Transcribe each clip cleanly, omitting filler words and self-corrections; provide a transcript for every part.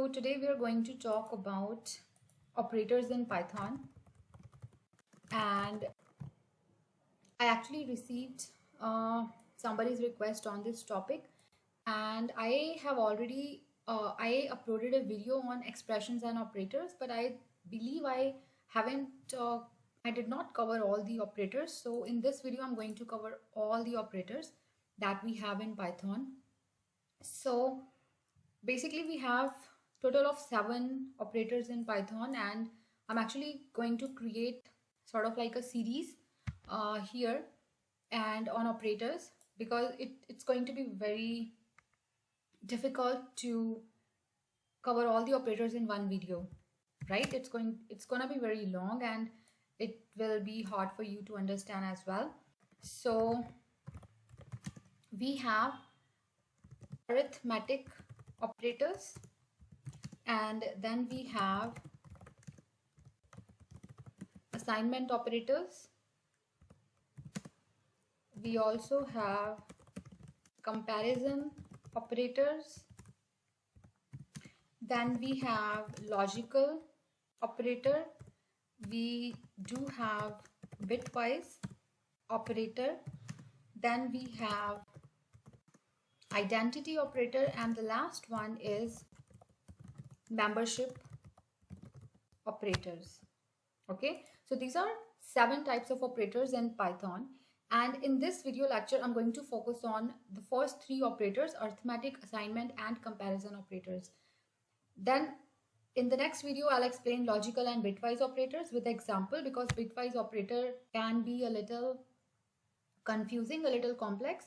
So today we are going to talk about operators in Python, and I actually received somebody's request on this topic, and I have already I uploaded a video on expressions and operators, but I believe I haven't I did not cover all the operators. So in this video I'm going to cover all the operators that we have in Python. So basically we have total of 7 operators in Python, and I'm actually going to create sort of like a series here and on operators, because it's going to be very difficult to cover all the operators in one video, right? It's gonna be very long and it will be hard for you to understand as well. So we have arithmetic operators, and then we have assignment operators. We also have comparison operators. Then we have logical operator. We do have bitwise operator. Then we have identity operator, and the last one is membership operators. Okay, so these are 7 types of operators in Python, and in this video lecture I'm going to focus on the first 3 operators: arithmetic, assignment, and comparison operators. Then in the next video I'll explain logical and bitwise operators with example, because bitwise operator can be a little confusing, a little complex.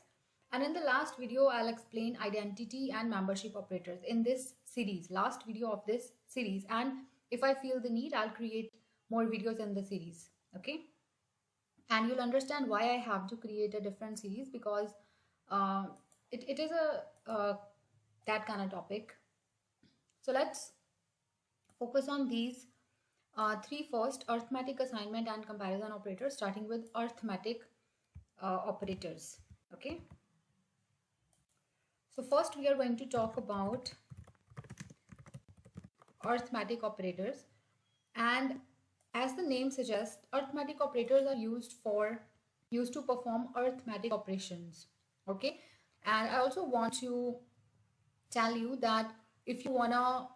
And in the last video I'll explain identity and membership operators in this series, last video of this series, and if I feel the need I'll create more videos in the series. Okay, and you'll understand why I have to create a different series, because it is a that kind of topic. So let's focus on these 3 first: arithmetic, assignment, and comparison operators, starting with arithmetic operators. Okay, so first we are going to talk about arithmetic operators, and as the name suggests, arithmetic operators are used to perform arithmetic operations. Okay, and I also want to tell you that if you wanna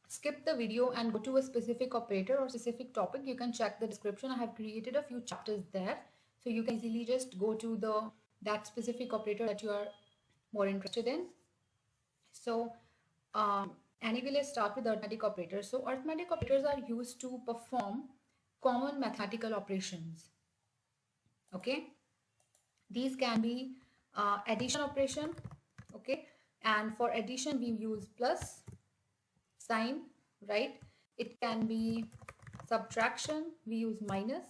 skip the video and go to a specific operator or specific topic, you can check the description. I have created a few chapters there, so you can easily just go to that specific operator that you are more interested in. So anyway, let's start with arithmetic operators. So arithmetic operators are used to perform common mathematical operations. Okay, these can be addition operation. Okay, and for addition we use plus sign, right? It can be subtraction, we use minus.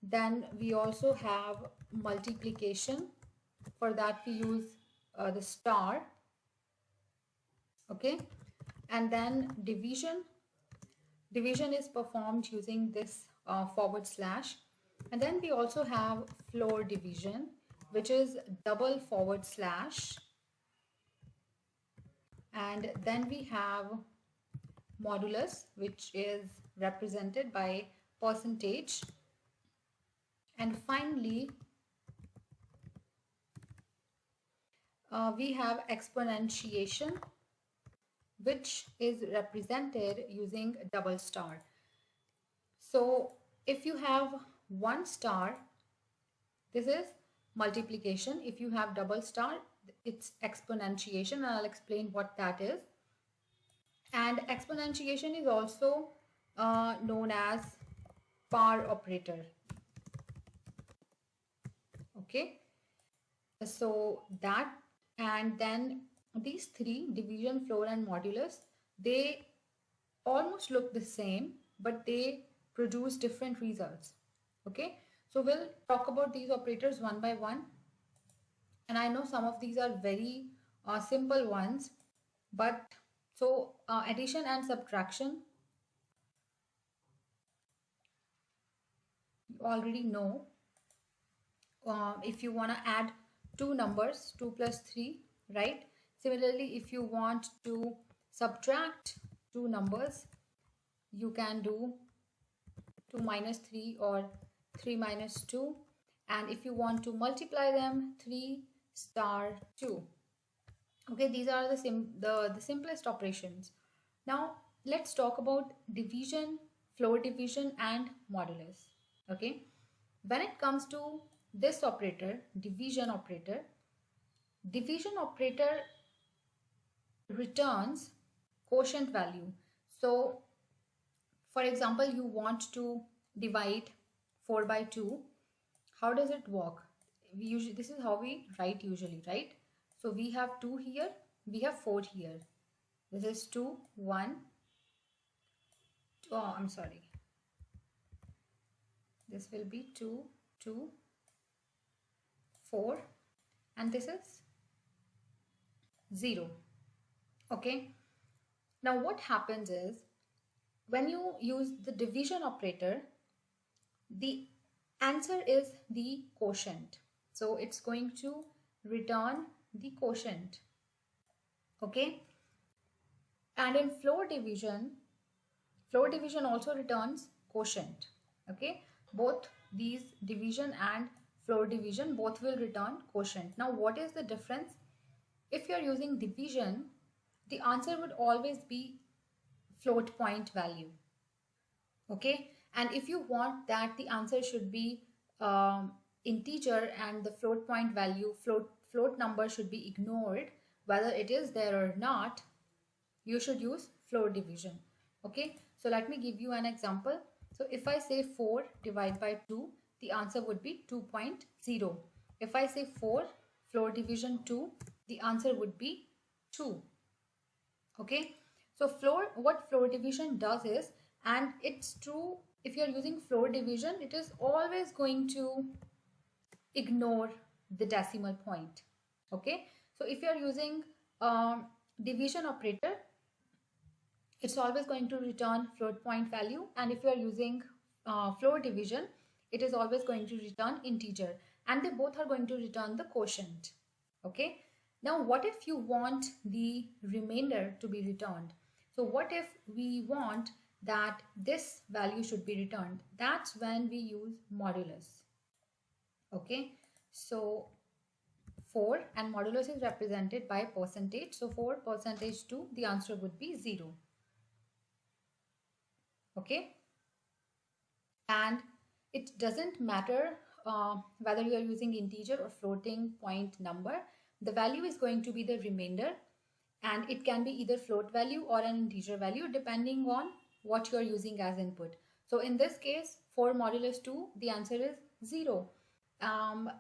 Then we also have multiplication. For that we use the star. Okay, and then division is performed using this forward slash. And then we also have floor division, which is double forward slash. And then we have modulus, which is represented by percentage. And finally we have exponentiation, which is represented using double star. So if you have 1 star, this is multiplication. If you have double star, it's exponentiation, and I'll explain what that is. And exponentiation is also known as power operator. Okay, so that, and then these 3, division, floor, and modulus, they almost look the same, but they produce different results. Okay, so we'll talk about these operators one by one, and I know some of these are very simple ones, but so addition and subtraction you already know. If you want to add 2 numbers, 2 plus 3, right? Similarly, if you want to subtract two numbers, you can do 2 minus 3 or 3 minus 2. And if you want to multiply them, 3 star 2. Okay, these are the simplest operations. Now let's talk about division, floor division, and modulus. Okay, when it comes to this operator, division operator returns quotient value. So for example, you want to divide 4 by 2. How does it work? This is how we write usually, right? So we have 2 here, we have 4 here. This is 2, 1. Oh, I'm sorry. This will be 2, 2, 4, and this is 0. Okay. Now what happens is, when you use the division operator, the answer is the quotient. So it's going to return the quotient. Okay. And in floor division also returns quotient. Okay. Both these division and floor division both will return quotient. Now what is the difference? If you are using division, the answer would always be float point value. Okay, and if you want that the answer should be integer and the float point value, float number should be ignored, whether it is there or not, you should use floor division. Okay, so let me give you an example. So if I say 4 divided by 2, the answer would be 2.0. If I say 4 floor division 2, the answer would be 2. Okay, so what floor division does is, and it's true if you're using floor division, it is always going to ignore the decimal point. Okay, so if you're using division operator, it's always going to return float point value, and if you're using floor division, it is always going to return integer, and they both are going to return the quotient. Okay, now what if you want the remainder to be returned? So what if we want that this value should be returned? That's when we use modulus. Okay, so 4 and modulus is represented by percentage. So 4 percentage 2, the answer would be 0. Okay, and it doesn't matter whether you are using integer or floating point number, the value is going to be the remainder, and it can be either float value or an integer value depending on what you are using as input. So in this case, for modulus 2, the answer is 0.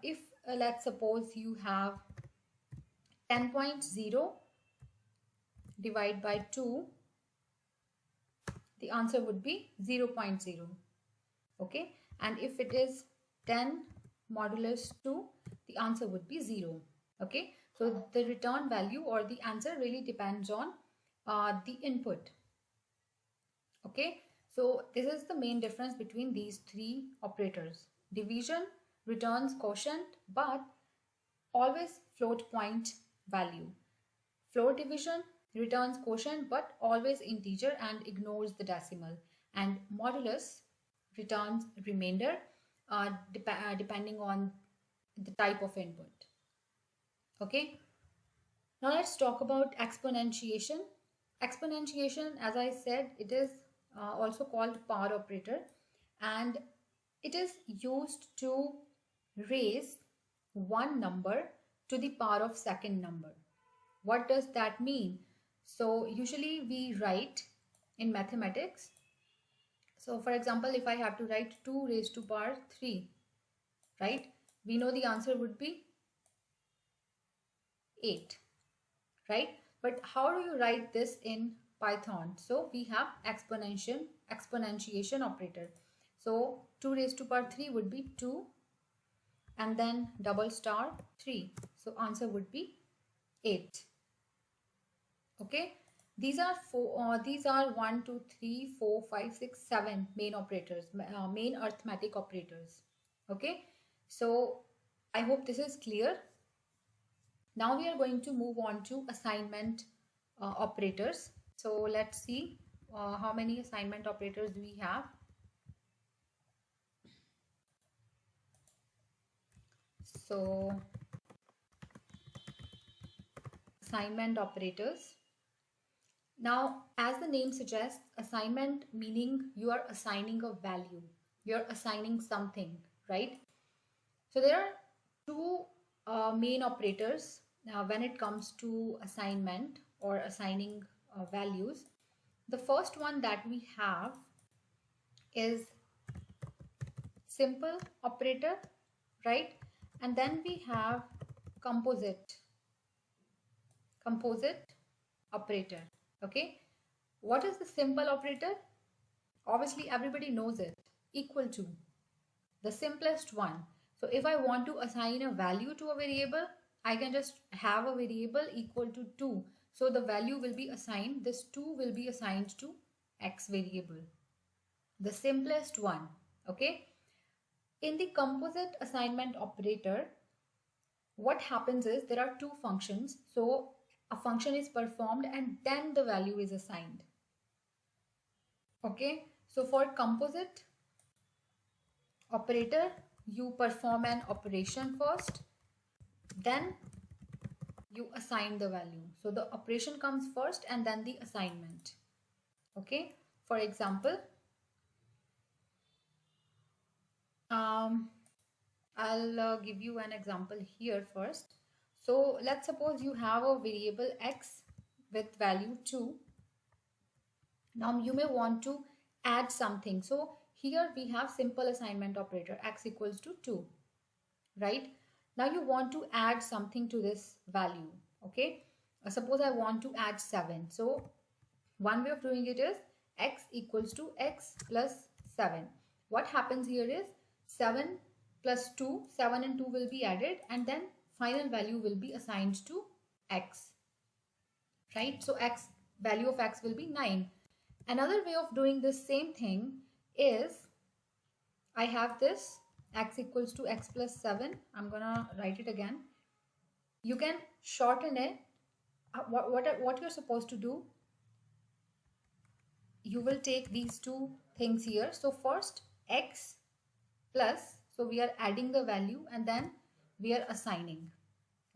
If let's suppose you have 10.0 divided by 2, the answer would be 0.0. Okay, and if it is 10 modulus 2, the answer would be 0. Okay, so the return value or the answer really depends on the input. Okay, so this is the main difference between these three operators. Division returns quotient but always float point value. Floor division returns quotient but always integer and ignores the decimal. And modulus returns remainder depending on the type of input. Okay, now let's talk about exponentiation. Exponentiation, as I said, it is also called power operator, and it is used to raise one number to the power of second number. What does that mean? So usually we write in mathematics. So for example, if I have to write 2 raised to power 3, right? We know the answer would be 8, right? But how do you write this in Python? So we have exponentiation operator. So 2 raised to power 3 would be 2 and then double star 3. So answer would be 8. Okay, these are 1, 2, 3, 4, 5, 6, 7 main operators, main arithmetic operators. Okay, so I hope this is clear. Now we are going to move on to assignment operators. So let's see how many assignment operators we have. So assignment operators. Now, as the name suggests, assignment meaning you are assigning a value, you're assigning something, right? So there are two main operators when it comes to assignment or assigning values. The first one that we have is simple operator, right? And then we have composite operator. Okay, what is the simple operator? Obviously everybody knows it. Equal to, the simplest one. So if I want to assign a value to a variable, I can just have a variable equal to 2. So the value will be assigned, this 2 will be assigned to x variable, the simplest one. Okay, in the composite assignment operator, what happens is there are two functions. So a function is performed and then the value is assigned. Okay, so for composite operator, you perform an operation first, then you assign the value. So the operation comes first and then the assignment. Okay, for example, I'll give you an example here first. So let's suppose you have a variable x with value 2. Now you may want to add something. So here we have simple assignment operator, x equals to 2, right? Now you want to add something to this value. Okay, suppose I want to add 7. So one way of doing it is x equals to x plus 7. What happens here is 7 plus 2, 7 and 2 will be added and then final value will be assigned to x, right? So x, value of x will be 9. Another way of doing this same thing is I have this x equals to x plus 7. I'm gonna write it again. You can shorten it. What you're supposed to do, you will take these two things here. So first x plus, so we are adding the value and then we are assigning.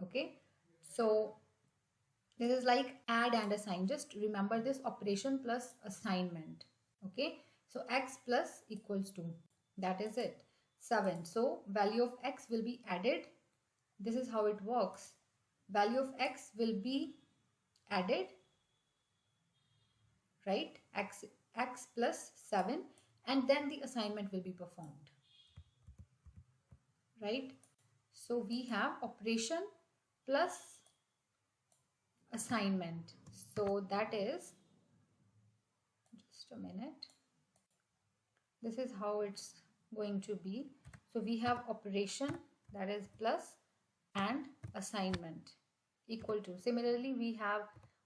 Okay, so this is like add and assign. Just remember this operation plus assignment. Okay, so x plus equals to, that is it, 7. So value of x will be added. This is how it works. Value of x will be added, right? X plus 7 and then the assignment will be performed, right? So we have operation plus assignment. So that is, just a minute, this is how it's going to be. So we have operation, that is plus, and assignment equal to. Similarly, we have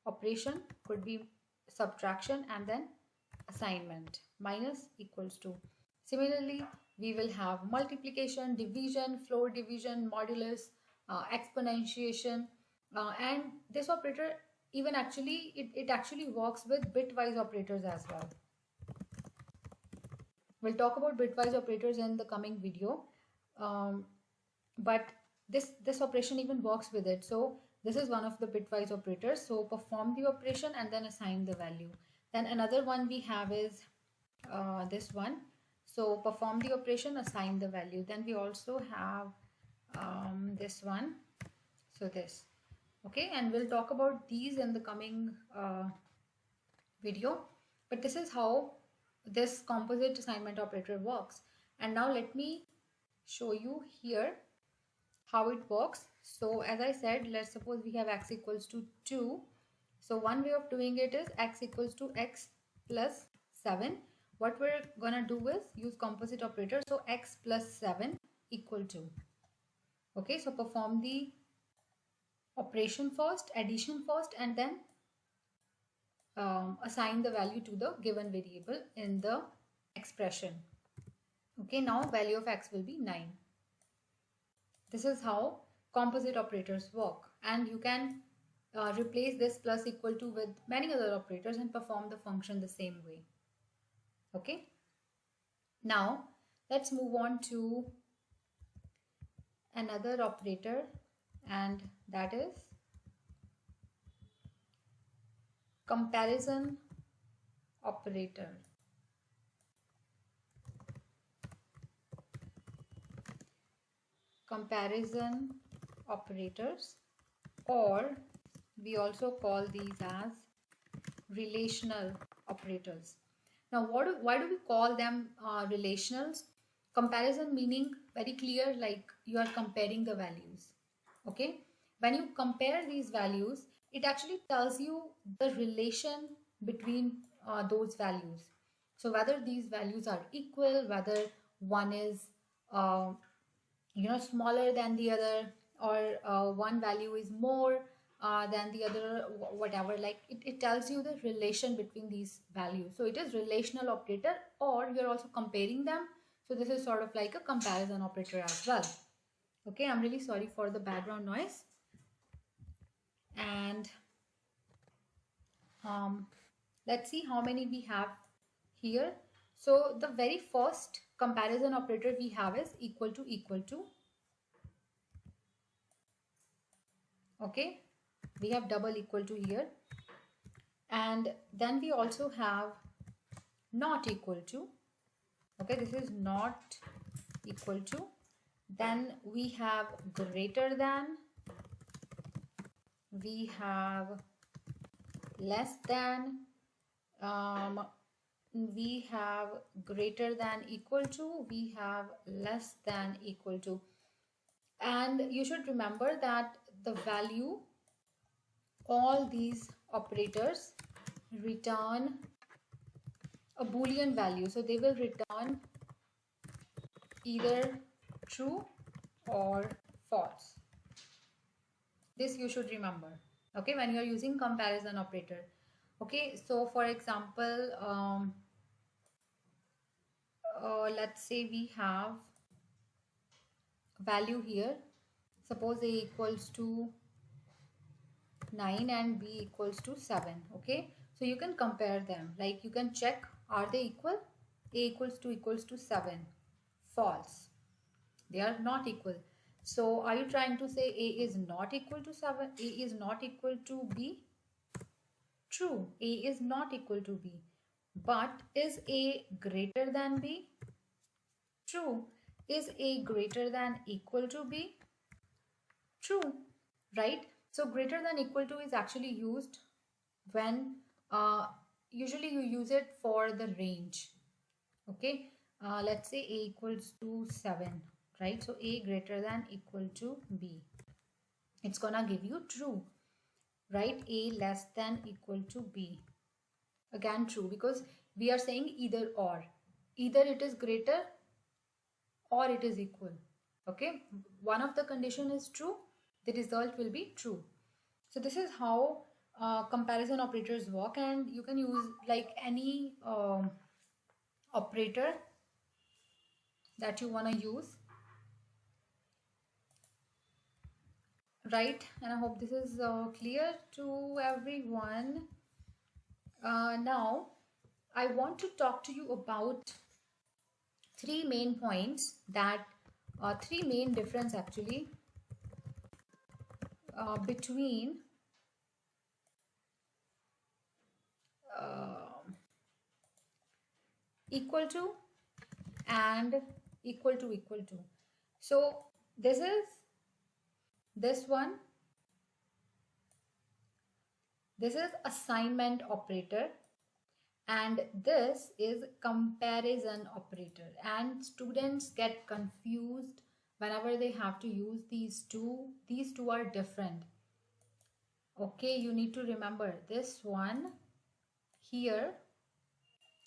operation, could be subtraction, and then assignment, minus equals to. Similarly, we will have multiplication, division, floor division, modulus, exponentiation, and this operator even actually it actually works with bitwise operators as well. We'll talk about bitwise operators in the coming video, but this operation even works with it. So this is one of the bitwise operators. So perform the operation and then assign the value. Then another one we have is this one. So perform the operation, assign the value. Then we also have this one. So this. Okay, and we'll talk about these in the coming video. But this is how this composite assignment operator works. And now let me show you here how it works. So as I said, let's suppose we have x equals to 2. So one way of doing it is x equals to x plus 7. What we're gonna do is use composite operator. So x plus 7 equal to. Okay, so perform the operation first, addition first, and then assign the value to the given variable in the expression. Okay, now value of x will be 9. This is how composite operators work, and you can replace this plus equal to with many other operators and perform the function the same way. Okay. Now let's move on to another operator, and that is comparison operator. Comparison operators, or we also call these as relational operators. Now why do we call them relationals? Comparison meaning very clear, like you are comparing the values. Okay, when you compare these values, it actually tells you the relation between those values. So whether these values are equal, whether one is uh, smaller than the other, or one value is more than the other, whatever, like it tells you the relation between these values. So it is relational operator, or you're also comparing them. So this is sort of like a comparison operator as well. Okay, I'm really sorry for the background noise. And let's see how many we have here. So the very first comparison operator we have is equal to equal to. Okay, we have double equal to here, and then we also have not equal to. Okay, this is not equal to. Then we have greater than, we have less than, we have greater than equal to, we have less than equal to. And you should remember that the value, all these operators return a Boolean value. So they will return either true or false. This you should remember, okay, when you are using comparison operator. Okay, so for example, let's say we have value here. Suppose a equals to 9 and b equals to 7. Okay, so you can compare them, like you can check, are they equal? A equals to 7, false, they are not equal. So are you trying to say a is not equal to 7? A is not equal to b? True, a is not equal to b. But is a greater than b? True. Is a greater than equal to b? True, right? So greater than equal to is actually used when usually you use it for the range. Okay, let's say a equals to 7, right? So a greater than equal to b, it's gonna give you true, right? A less than equal to b, again true, because we are saying either or, either it is greater or it is equal. Okay, one of the condition is true, the result will be true. So this is how comparison operators work, and you can use like any operator that you want to use, right? And I hope this is clear to everyone. Now I want to talk to you about three main points, that three main difference actually between equal to and equal to equal to. So this is this one, this is assignment operator, and this is comparison operator, and students get confused whenever they have to use these two. These two are different. Okay, you need to remember this one here.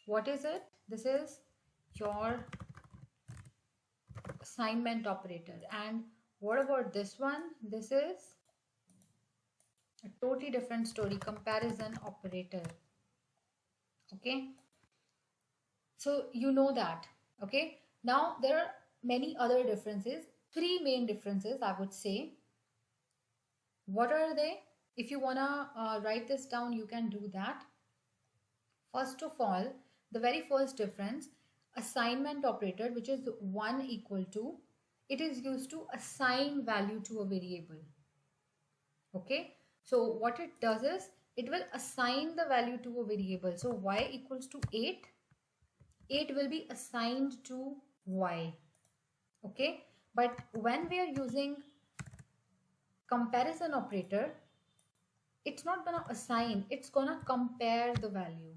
What is it? This is your assignment operator. And what about this one? This is a totally different story, comparison operator. Okay, so you know that. Okay, now there are many other differences, three main differences I would say. What are they? if you wanna write this down, you can do that. First of all, the very first difference, assignment operator, which is 1 equal to, it is used to assign value to a variable. Okay, so what it does is it will assign the value to a variable. So y equals to 8, 8 will be assigned to y. Okay, but when we are using comparison operator, it's not gonna assign, it's gonna compare the value.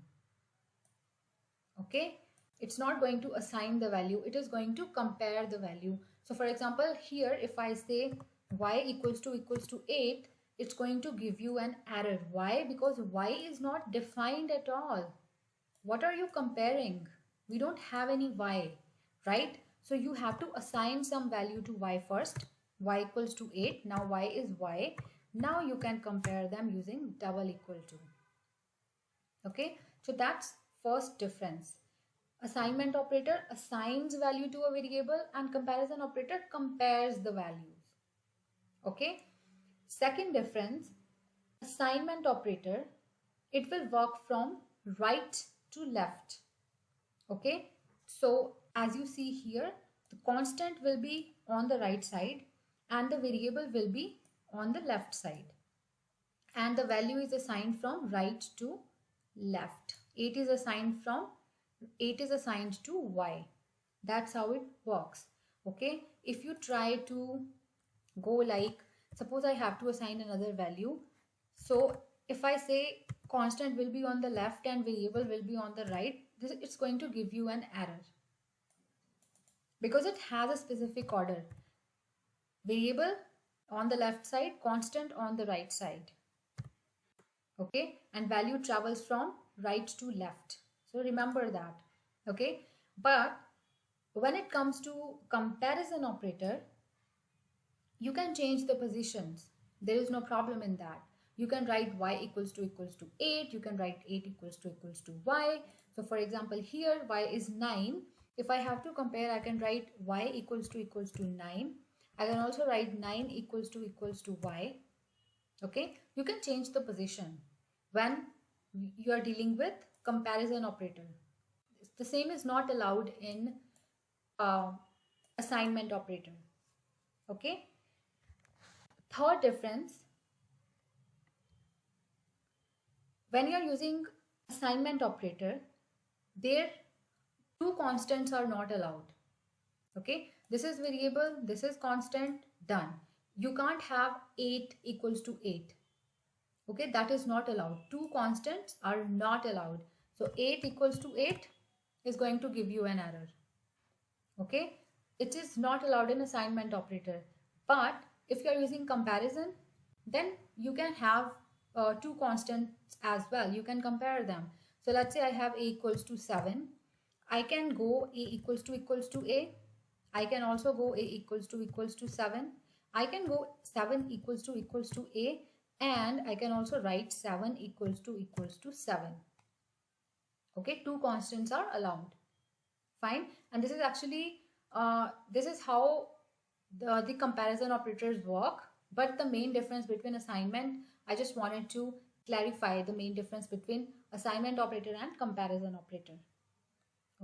Okay, it's not going to assign the value, it is going to compare the value. So for example, here if I say y equals to 8, it's going to give you an error. Why? Because y is not defined at all. What are you comparing? We don't have any y, right? So you have to assign some value to y first. Y equals to 8. Now y is y. Now you can compare them using double equal to. Okay, so that's first difference. Assignment operator assigns value to a variable and comparison operator compares the values. Okay, second difference, assignment operator, it will work from right to left. Okay, so as you see here, the constant will be on the right side and the variable will be on the left side, and the value is assigned from right to left. 8 is assigned to y. That's how it works. Okay, if you try to go like, suppose I have to assign another value. So if I say constant will be on the left and variable will be on the right, it's going to give you an error because it has a specific order. Variable on the left side, constant on the right side. Okay, and value travels from right to left. So remember that. Okay, but when it comes to comparison operator, you can change the positions. There is no problem in that. You can write y equals to 8. You can write 8 equals to y. So for example, here y is 9. If I have to compare, I can write y equals to 9. I can also write 9 equals to y. Okay, you can change the position when you are dealing with comparison operator. The same is not allowed in assignment operator. Okay, third difference, when you are using assignment operator, there two constants are not allowed. Okay, this is variable, this is constant, done. You can't have 8 equals to 8. Okay, that is not allowed. Two constants are not allowed. So 8 equals to 8 is going to give you an error. Okay, it is not allowed in assignment operator. But if you are using comparison, then you can have two constants as well. You can compare them. So let's say I have a equals to 7. I can go a equals to a. I can also go a equals to 7. I can go 7 equals to a, and I can also write 7 equals to 7. Okay, two constants are allowed. Fine. And this is actually this is how the comparison operators work. But the main difference between assignment, I just wanted to clarify the main difference between assignment operator and comparison operator.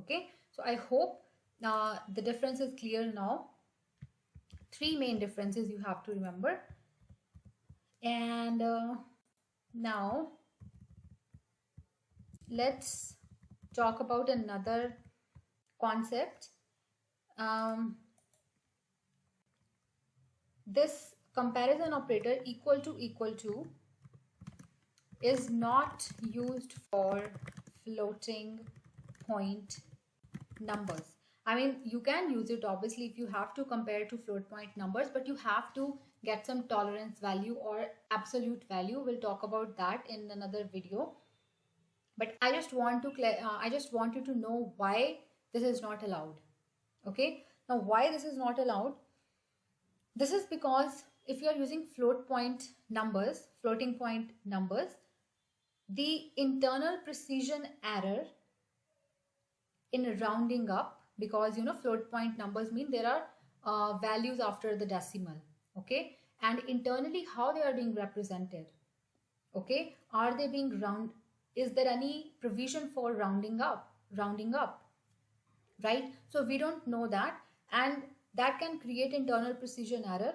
Okay, so I hope the difference is clear now. Three main differences you have to remember. And now let's talk about another concept. This comparison operator equal to is not used for floating point numbers. I mean, you can use it obviously if you have to compare to float point numbers, but you have to get some tolerance value or absolute value. We'll talk about that in another video. But I just want you to know why this is not allowed. Okay, now why this is not allowed? This is because if you are using floating point numbers, the internal precision error in rounding up, because float point numbers mean there are values after the decimal. Okay, and internally how they are being represented. Okay, are they being round? Is there any provision for rounding up? Right? So we don't know that, and that can create internal precision error,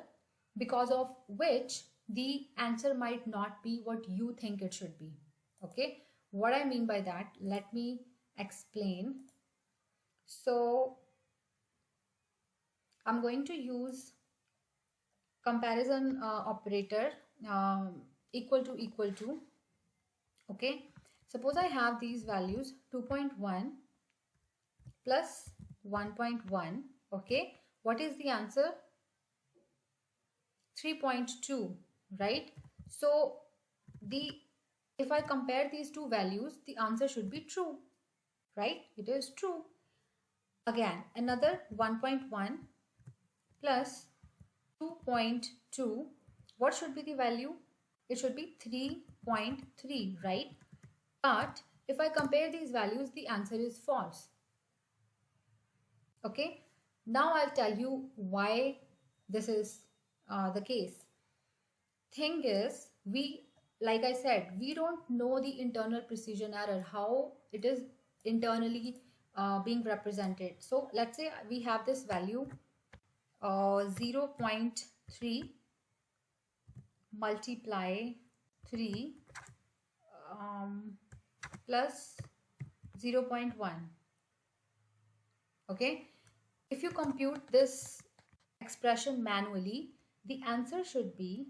because of which the answer might not be what you think it should be. Okay, what I mean by that, let me explain. So I'm going to use comparison operator, equal to. Okay, suppose I have these values 2.1 plus 1.1. Okay, what is the answer? 3.2, right? So the if I compare these two values, the answer should be true, right? It is true. Again, another 1.1 plus 2.2, what should be the value? It should be 3.3, right? But if I compare these values, the answer is false. Okay, now I'll tell you why this is the case. Thing is, like I said, we don't know the internal precision error, how it is internally being represented. So let's say we have this value 0.3 multiply 3 plus 0.1. Okay, if you compute this expression manually, the answer should be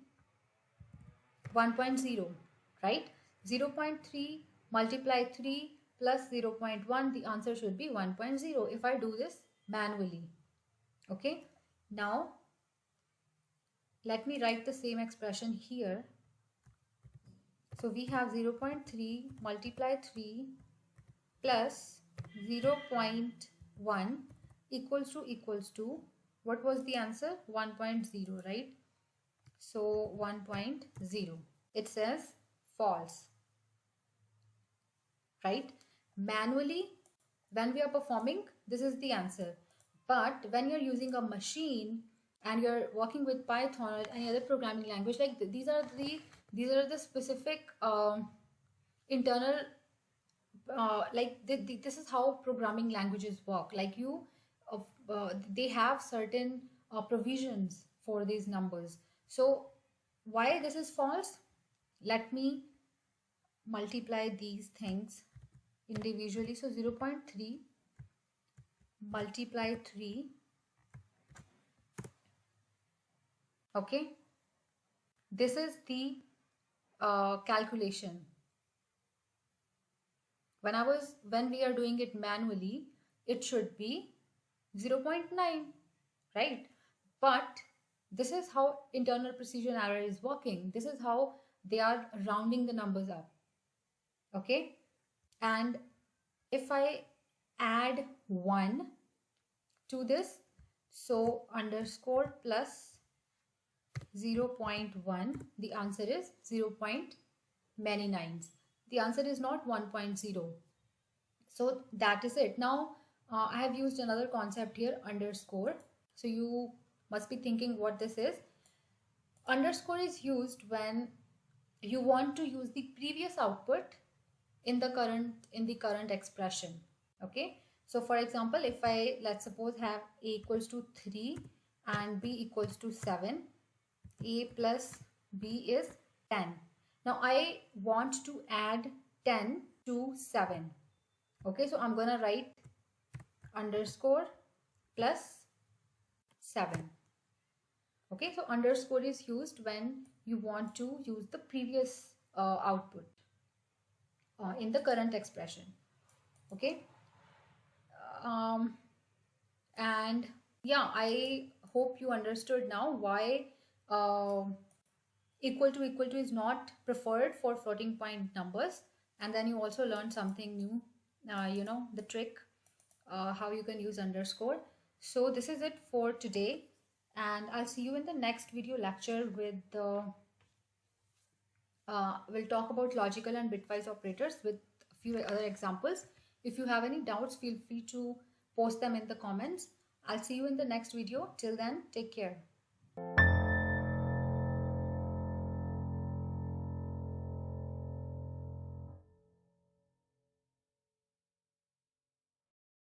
1.0, right? 0.3 multiply 3 plus 0.1, the answer should be 1.0 if I do this manually. Okay, now let me write the same expression here. So we have 0.3 multiply 3 plus 0.1 equals to what was the answer? 1.0, right? So 1.0, it says false, right? Manually, when we are performing, this is the answer. But when you're using a machine and you're working with Python or any other programming language, like these are the specific internal this is how programming languages work. Like they have certain provisions for these numbers. So why this is false? Let me multiply these things individually. So 0.3 multiply 3. Okay, this is the calculation. When we are doing it manually, it should be 0.9, right? But this is how internal precision error is working. This is how they are rounding the numbers up. Okay, and if I add 1 to this, so underscore plus 0.1, the answer is 0. Many nines. The answer is not 1.0. So that is it. Now I have used another concept here, underscore. So you must be thinking what this is. Underscore is used when you want to use the previous output in the current expression. Okay, so for example, if let's suppose have a equals to 3 and b equals to 7, a plus b is 10. Now I want to add 10 to 7. Okay, so I'm gonna write underscore plus 7. Okay, so underscore is used when you want to use the previous output in the current expression. Okay, and yeah, I hope you understood now why equal to is not preferred for floating point numbers. And then you also learned something new, the trick how you can use underscore. So this is it for today, and I'll see you in the next video lecture with the we'll talk about logical and bitwise operators with a few other examples. If you have any doubts, feel free to post them in the comments. I'll see you in the next video. Till then, take care.